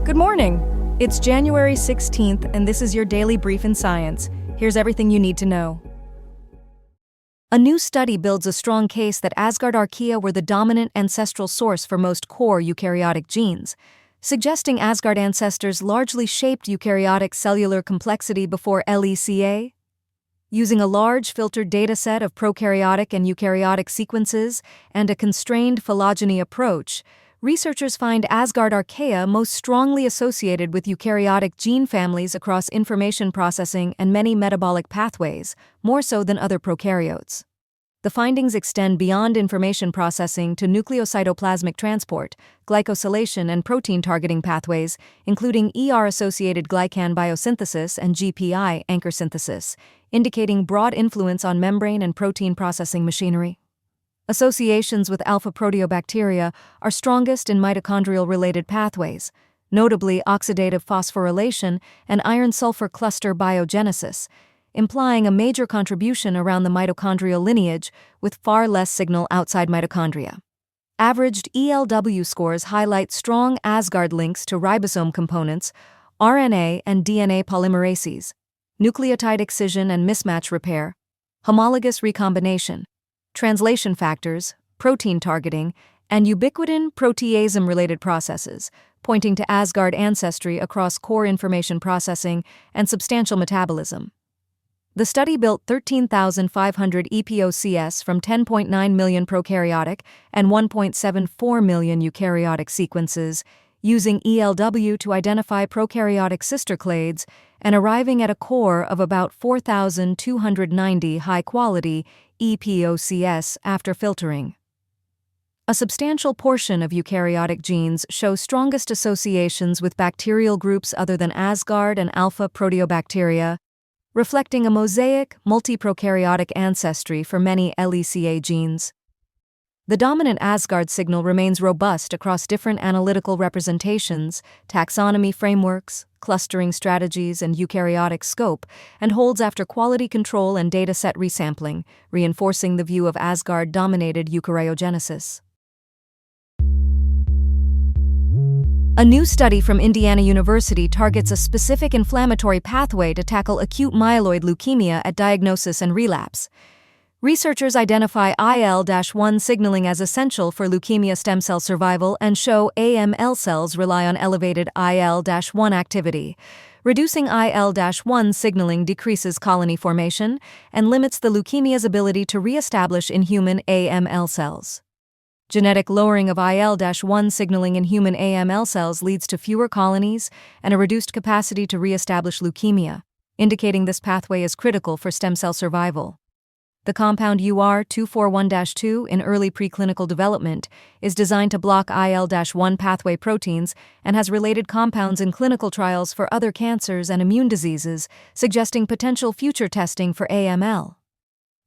Good morning. It's January 16th, and this is your daily brief in science. Here's everything you need to know. A new study builds a strong case that Asgard Archaea were the dominant ancestral source for most core eukaryotic genes, suggesting Asgard ancestors largely shaped eukaryotic cellular complexity before LECA. Using a large filtered dataset of prokaryotic and eukaryotic sequences and a constrained phylogeny approach, researchers find Asgard Archaea most strongly associated with eukaryotic gene families across information processing and many metabolic pathways, more so than other prokaryotes. The findings extend beyond information processing to nucleocytoplasmic transport, glycosylation, and protein targeting pathways, including ER-associated glycan biosynthesis and GPI anchor synthesis, indicating broad influence on membrane and protein processing machinery. Associations with alpha proteobacteria are strongest in mitochondrial-related pathways, notably oxidative phosphorylation and iron-sulfur cluster biogenesis, implying a major contribution around the mitochondrial lineage with far less signal outside mitochondria. Averaged ELW scores highlight strong Asgard links to ribosome components, RNA and DNA polymerases, nucleotide excision and mismatch repair, homologous recombination, translation factors, protein targeting, and ubiquitin proteasome-related processes, pointing to Asgard ancestry across core information processing and substantial metabolism. The study built 13,500 EPOCS from 10.9 million prokaryotic and 1.74 million eukaryotic sequences, using ELW to identify prokaryotic sister clades and arriving at a core of about 4,290 high-quality EPOCS after filtering. A substantial portion of eukaryotic genes show strongest associations with bacterial groups other than Asgard and alpha proteobacteria, reflecting a mosaic, multi-prokaryotic ancestry for many LECA genes. The dominant Asgard signal remains robust across different analytical representations, taxonomy frameworks, clustering strategies, and eukaryotic scope, and holds after quality control and dataset resampling, reinforcing the view of Asgard-dominated eukaryogenesis. A new study from Indiana University targets a specific inflammatory pathway to tackle acute myeloid leukemia at diagnosis and relapse. Researchers identify IL-1 signaling as essential for leukemia stem cell survival and show AML cells rely on elevated IL-1 activity. Reducing IL-1 signaling decreases colony formation and limits the leukemia's ability to reestablish in human AML cells. Genetic lowering of IL-1 signaling in human AML cells leads to fewer colonies and a reduced capacity to reestablish leukemia, indicating this pathway is critical for stem cell survival. The compound UR241-2 in early preclinical development is designed to block IL-1 pathway proteins and has related compounds in clinical trials for other cancers and immune diseases, suggesting potential future testing for AML.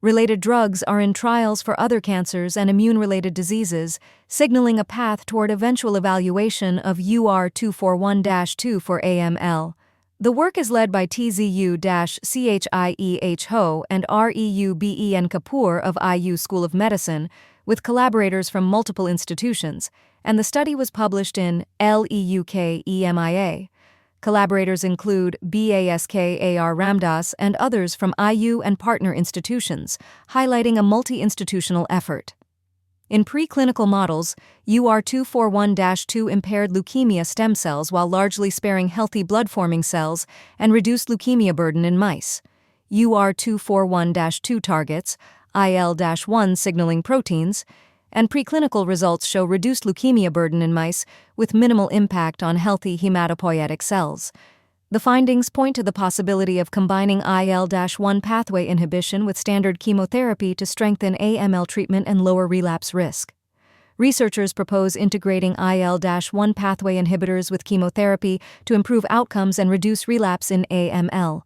Related drugs are in trials for other cancers and immune-related diseases, signaling a path toward eventual evaluation of UR241-2 for AML. The work is led by TZU-CHIEH Ho and REUBEN Kapoor of IU School of Medicine, with collaborators from multiple institutions, and the study was published in LEUKEMIA. Collaborators include BASKAR Ramdas and others from IU and partner institutions, highlighting a multi-institutional effort. In preclinical models, UR241-2 impaired leukemia stem cells while largely sparing healthy blood-forming cells and reduced leukemia burden in mice. UR241-2 targets IL-1 signaling proteins, and preclinical results show reduced leukemia burden in mice with minimal impact on healthy hematopoietic cells. The findings point to the possibility of combining IL-1 pathway inhibition with standard chemotherapy to strengthen AML treatment and lower relapse risk. Researchers propose integrating IL-1 pathway inhibitors with chemotherapy to improve outcomes and reduce relapse in AML.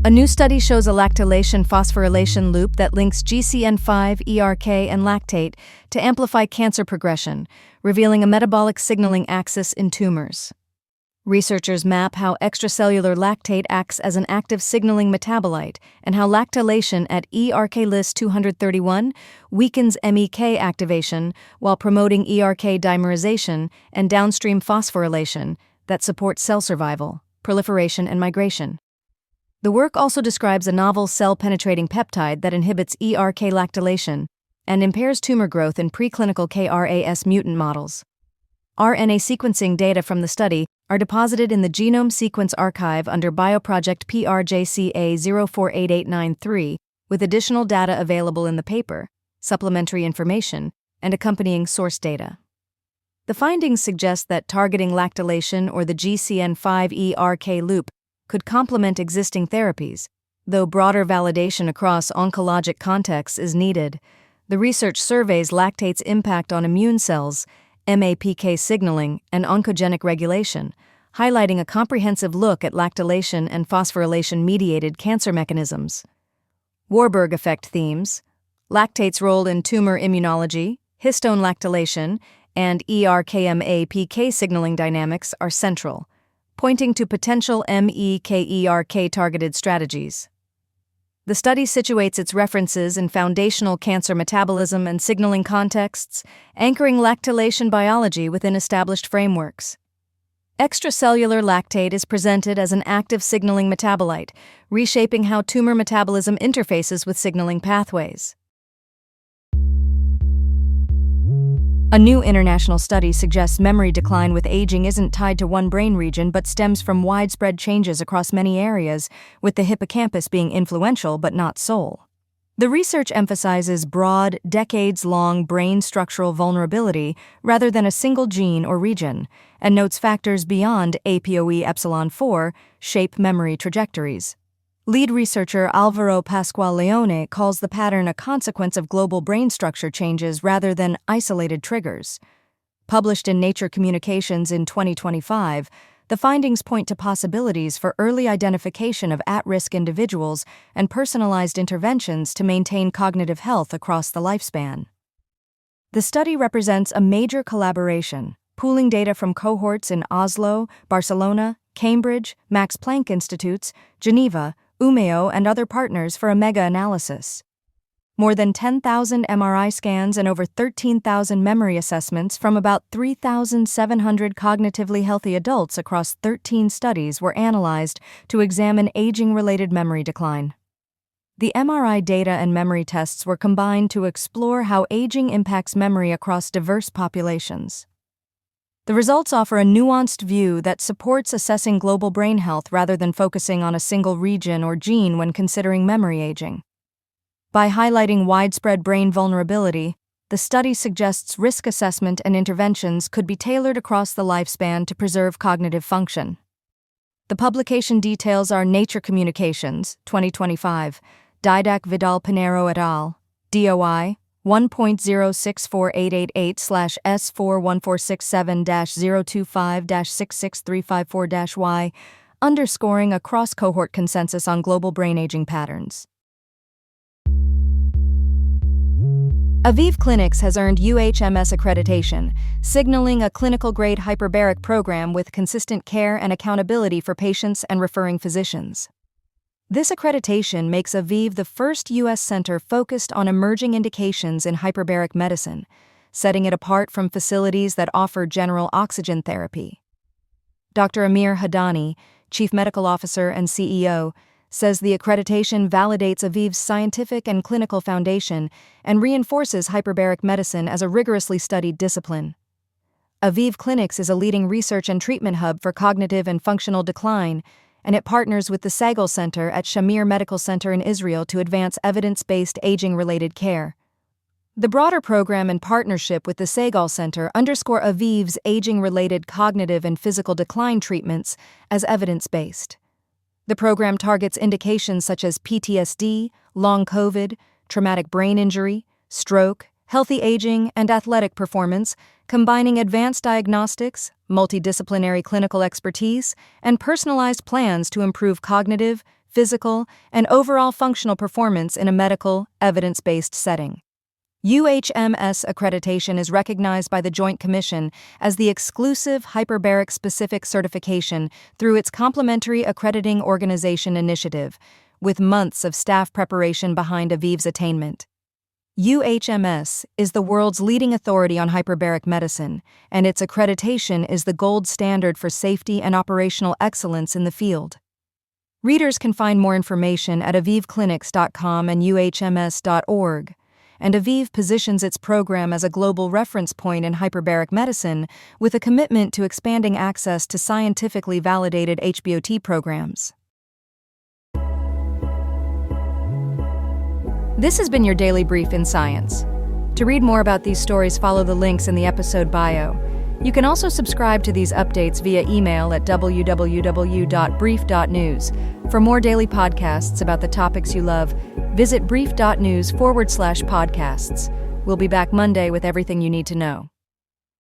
A new study shows a lactylation phosphorylation loop that links GCN5, ERK, and lactate to amplify cancer progression, revealing a metabolic signaling axis in tumors. Researchers map how extracellular lactate acts as an active signaling metabolite and how lactylation at Archaea 231 weakens MEK activation while promoting ERK dimerization and downstream phosphorylation that support cell survival, proliferation, and migration. The work also describes a novel cell-penetrating peptide that inhibits ERK lactylation and impairs tumor growth in preclinical KRAS mutant models. RNA sequencing data from the study are deposited in the Genome Sequence Archive under Bioproject PRJCA 048893, with additional data available in the paper, supplementary information, and accompanying source data. The findings suggest that targeting lactylation or the GCN5 ERK loop could complement existing therapies, though broader validation across oncologic contexts is needed. The research surveys lactate's impact on immune cells, MAPK signaling, and oncogenic regulation, highlighting a comprehensive look at lactylation and phosphorylation-mediated cancer mechanisms. Warburg effect themes, lactate's role in tumor immunology, histone lactylation, and ERK-MAPK signaling dynamics are central, pointing to potential MEK-ERK-targeted strategies. The study situates its references in foundational cancer metabolism and signaling contexts, anchoring lactylation biology within established frameworks. Extracellular lactate is presented as an active signaling metabolite, reshaping how tumor metabolism interfaces with signaling pathways. A new international study suggests memory decline with aging isn't tied to one brain region but stems from widespread changes across many areas, with the hippocampus being influential but not sole. The research emphasizes broad, decades-long brain structural vulnerability rather than a single gene or region, and notes factors beyond APOE4 shape memory trajectories. Lead researcher Alvaro Pascual-Leone calls the pattern a consequence of global brain structure changes rather than isolated triggers. Published in Nature Communications in 2025, the findings point to possibilities for early identification of at-risk individuals and personalized interventions to maintain cognitive health across the lifespan. The study represents a major collaboration, pooling data from cohorts in Oslo, Barcelona, Cambridge, Max Planck Institutes, Geneva, Umeå, and other partners for a mega-analysis. More than 10,000 MRI scans and over 13,000 memory assessments from about 3,700 cognitively healthy adults across 13 studies were analyzed to examine aging-related memory decline. The MRI data and memory tests were combined to explore how aging impacts memory across diverse populations. The results offer a nuanced view that supports assessing global brain health rather than focusing on a single region or gene when considering memory aging. By highlighting widespread brain vulnerability, the study suggests risk assessment and interventions could be tailored across the lifespan to preserve cognitive function. The publication details are Nature Communications, 2025, Didac Vidal Pinheiro et al., DOI 1.064888/S41467-025-66354-Y, underscoring a cross-cohort consensus on global brain aging patterns. Aviv Clinics has earned UHMS accreditation, signaling a clinical-grade hyperbaric program with consistent care and accountability for patients and referring physicians. This accreditation makes Aviv the first U.S. center focused on emerging indications in hyperbaric medicine, setting it apart from facilities that offer general oxygen therapy. Dr. Amir Hadani, Chief Medical Officer and CEO, says the accreditation validates Aviv's scientific and clinical foundation and reinforces hyperbaric medicine as a rigorously studied discipline. Aviv Clinics is a leading research and treatment hub for cognitive and functional decline, and it partners with the Segal Center at Shamir Medical Center in Israel to advance evidence-based aging-related care. The broader program and partnership with the Segal Center underscore Aviv's aging-related cognitive and physical decline treatments as evidence-based. The program targets indications such as PTSD, long COVID, traumatic brain injury, stroke, healthy aging, and athletic performance, combining advanced diagnostics, multidisciplinary clinical expertise, and personalized plans to improve cognitive, physical, and overall functional performance in a medical, evidence-based setting. UHMS accreditation is recognized by the Joint Commission as the exclusive hyperbaric-specific certification through its complementary accrediting organization initiative, with months of staff preparation behind Aviv's attainment. UHMS is the world's leading authority on hyperbaric medicine, and its accreditation is the gold standard for safety and operational excellence in the field. Readers can find more information at avivclinics.com and uhms.org. And Aviv positions its program as a global reference point in hyperbaric medicine with a commitment to expanding access to scientifically validated HBOT programs. This has been your Daily Brief in Science. To read more about these stories, follow the links in the episode bio. You can also subscribe to these updates via email at www.brief.news. For more daily podcasts about the topics you love, visit brief.news/podcasts. We'll be back Monday with everything you need to know.